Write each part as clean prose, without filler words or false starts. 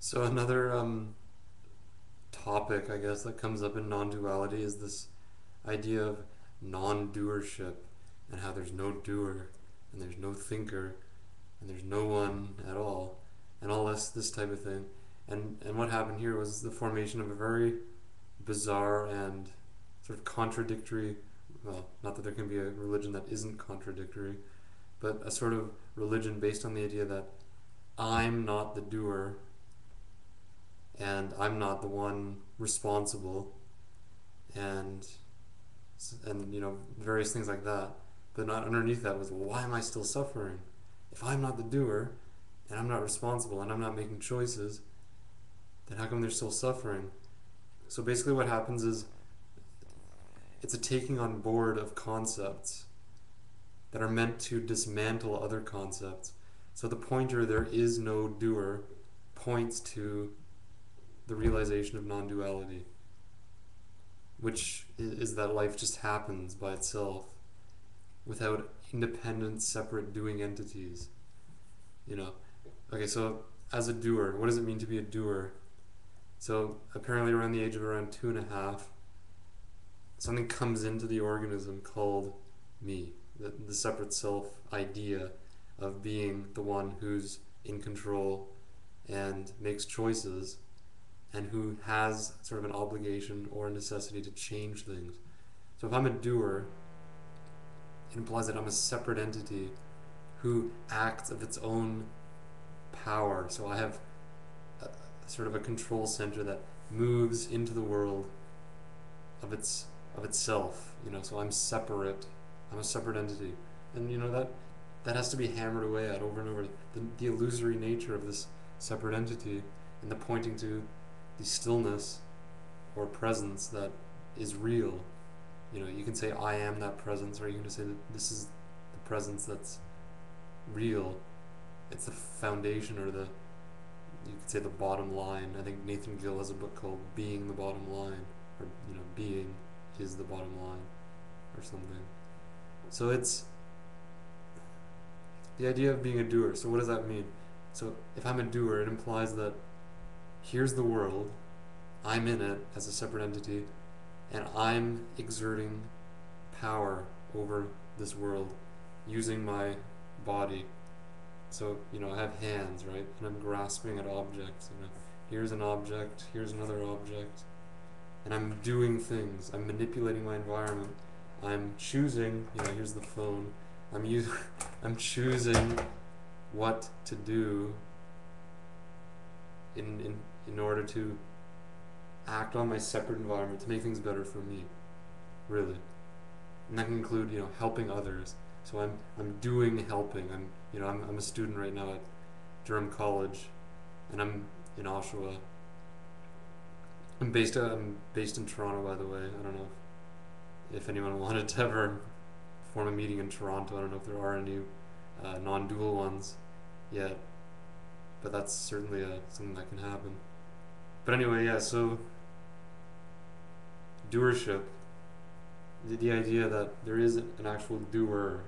So another topic, I guess, that comes up in non-duality is this idea of non-doership and how there's no doer and there's no thinker and there's no one at all this type of thing. And what happened here was the formation of a very bizarre and sort of contradictory, well, not that there can be a religion that isn't contradictory, but a sort of religion based on the idea that I'm not the doer and I'm not the one responsible, and various things like that. But not underneath that was, well, why am I still suffering? If I'm not the doer and I'm not responsible and I'm not making choices, then how come they're still suffering? So basically what happens is it's a taking on board of concepts that are meant to dismantle other concepts. So the pointer, there is no doer, points to the realization of non-duality, which is that life just happens by itself without independent, separate doing entities. You know, okay, so as a doer, what does it mean to be a doer? So apparently around the age of around 2.5, something comes into the organism called me, the separate self idea of being the one who's in control and makes choices and who has sort of an obligation or a necessity to change things. So if I'm a doer, it implies that I'm a separate entity who acts of its own power. So I have sort of a control center that moves into the world of itself. So I'm separate. I'm a separate entity, and that has to be hammered away at over and over. The illusory nature of this separate entity, and the pointing to the stillness or presence that is real. You can say I am that presence, or you can say that this is the presence that's real. It's the foundation, or you could say the bottom line. I think Nathan Gill has a book called Being the Bottom Line, or being is the bottom line, or something. So it's the idea of being a doer. So what does that mean? So if I'm a doer, it implies that here's the world, I'm in it as a separate entity, and I'm exerting power over this world using my body. So, I have hands, right? And I'm grasping at objects. Here's an object, here's another object. And I'm doing things. I'm manipulating my environment. I'm choosing, here's the phone. I'm choosing what to do in order to act on my separate environment to make things better for me, really. And that can include, helping others. So I'm doing helping. I'm a student right now at Durham College, and I'm in Oshawa. I'm based in Toronto, by the way. I don't know if anyone wanted to ever form a meeting in Toronto. I don't know if there are any non-dual ones yet, but that's certainly something that can happen. But anyway, yeah. So doership, the idea that there is an actual doer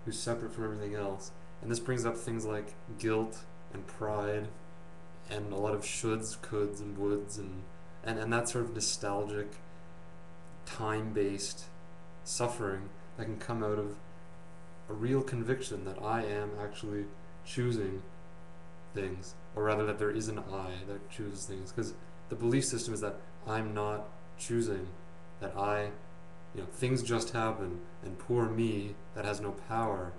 who's separate from everything else. And this brings up things like guilt and pride and a lot of shoulds, coulds, and woulds, and that sort of nostalgic, time-based suffering that can come out of a real conviction that I am actually choosing things, or rather that there is an I that chooses things. Because the belief system is that I'm not choosing, that things just happen, and poor me that has no power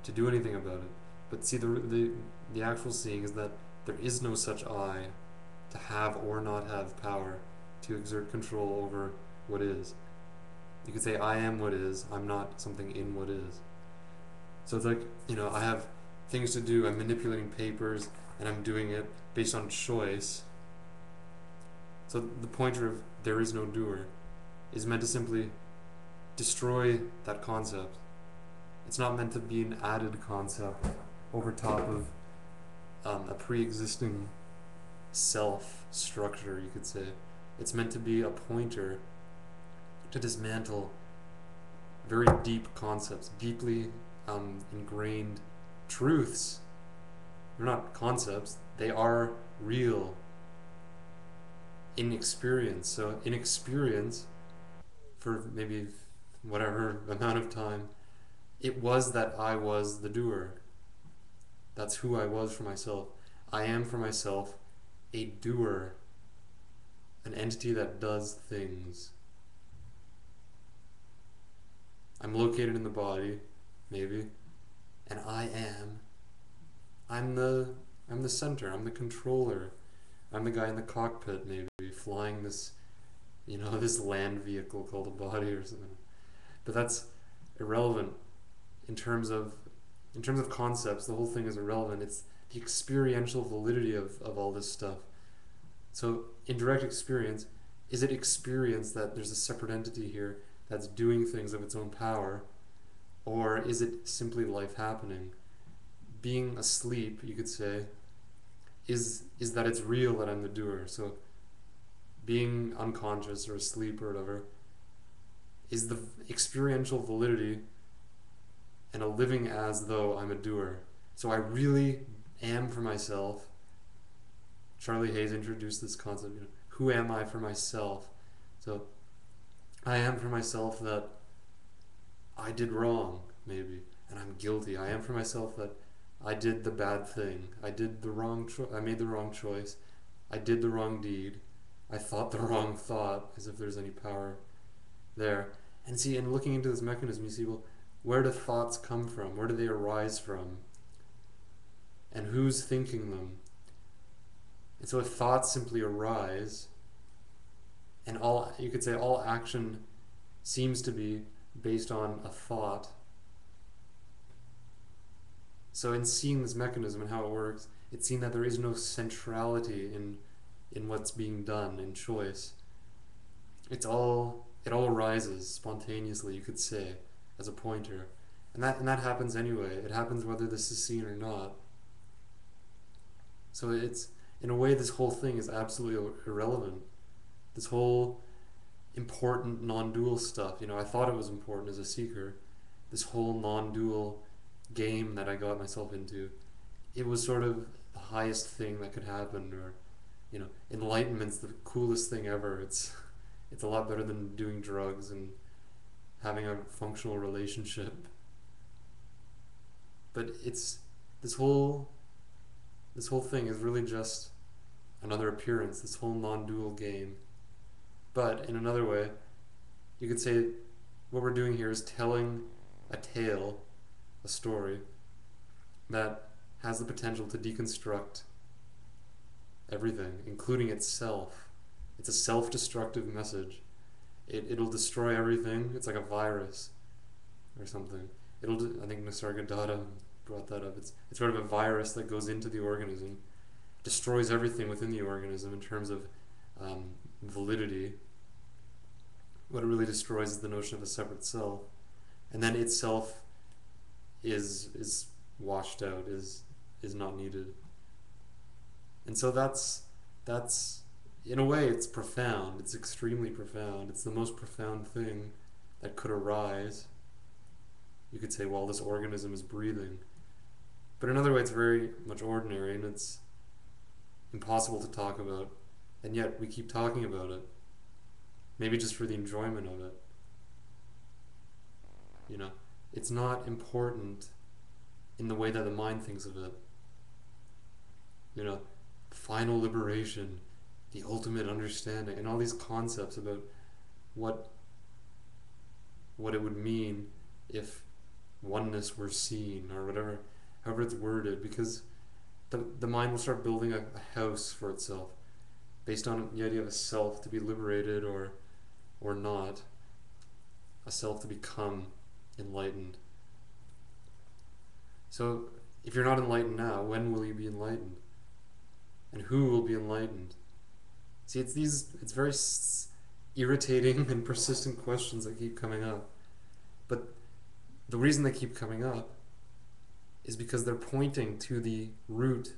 to do anything about it. But see, the actual seeing is that there is no such I to have or not have power to exert control over what is. You could say I am what is, I'm not something in what is. So it's like, I have things to do, I'm manipulating papers, and I'm doing it based on choice. So the pointer of there is no doer is meant to simply destroy that concept. It's not meant to be an added concept over top of a pre-existing self structure, you could say. It's meant to be a pointer to dismantle very deep concepts, deeply ingrained truths they're not concepts, they are real in experience. So in experience, for maybe whatever amount of time, it was that I was the doer. That's who I was for myself. I am for myself a doer, an entity that does things. I'm located in the body, maybe, and I'm the center, I'm the controller. I'm the guy in the cockpit, maybe, flying this, this land vehicle called a body or something. But that's irrelevant in terms of concepts. The whole thing is irrelevant. It's the experiential validity of all this stuff. So in direct experience, is it experience that there's a separate entity here that's doing things of its own power, or is it simply life happening? Being asleep, you could say, is that it's real that I'm the doer. So being unconscious or asleep or whatever is the experiential validity and a living as though I'm a doer. So I really am for myself. Charlie Hayes introduced this concept, who am I for myself? So I am for myself that I did wrong, maybe, and I'm guilty. I am for myself that I did the bad thing. I did the wrong I made the wrong choice. I did the wrong deed. I thought the wrong thought, as if there's any power there. And see, in looking into this mechanism, you see, well, where do thoughts come from? Where do they arise from? And who's thinking them? And so if thoughts simply arise, and you could say all action seems to be based on a thought. So in seeing this mechanism and how it works, it's seen that there is no centrality in what's being done in choice. It all arises spontaneously, you could say, as a pointer. And that happens anyway. It happens whether this is seen or not. So it's, in a way, this whole thing is absolutely irrelevant. This whole important non-dual stuff, I thought it was important as a seeker. This whole non-dual game that I got myself into, it was sort of the highest thing that could happen, or enlightenment's the coolest thing ever. It's a lot better than doing drugs and having a functional relationship. But it's this whole thing is really just another appearance, this whole non-dual game. But in another way, you could say what we're doing here is telling a tale, a story, that has the potential to deconstruct everything, including itself. It's a self-destructive message. It'll destroy everything. It's like a virus or something. I think Nisargadatta brought that up. It's sort of a virus that goes into the organism, destroys everything within the organism in terms of validity. What it really destroys is the notion of a separate self, and then itself is washed out, is not needed. And so that's in a way, it's profound. It's extremely profound. It's the most profound thing that could arise, you could say, while this organism is breathing. But in another way, it's very much ordinary, and it's impossible to talk about, and yet we keep talking about it, maybe just for the enjoyment of it. It's not important in the way that the mind thinks of it. Final liberation, the ultimate understanding, and all these concepts about what it would mean if oneness were seen, or however it's worded, because the mind will start building a house for itself based on the idea of a self to be liberated or not, a self to become enlightened. So if you're not enlightened now, when will you be enlightened? And who will be enlightened? See, it's very irritating and persistent questions that keep coming up. But the reason they keep coming up is because they're pointing to the root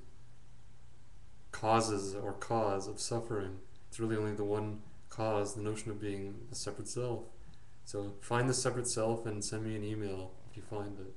causes or cause of suffering. It's really only the one cause, the notion of being a separate self. So find the separate self and send me an email if you find it.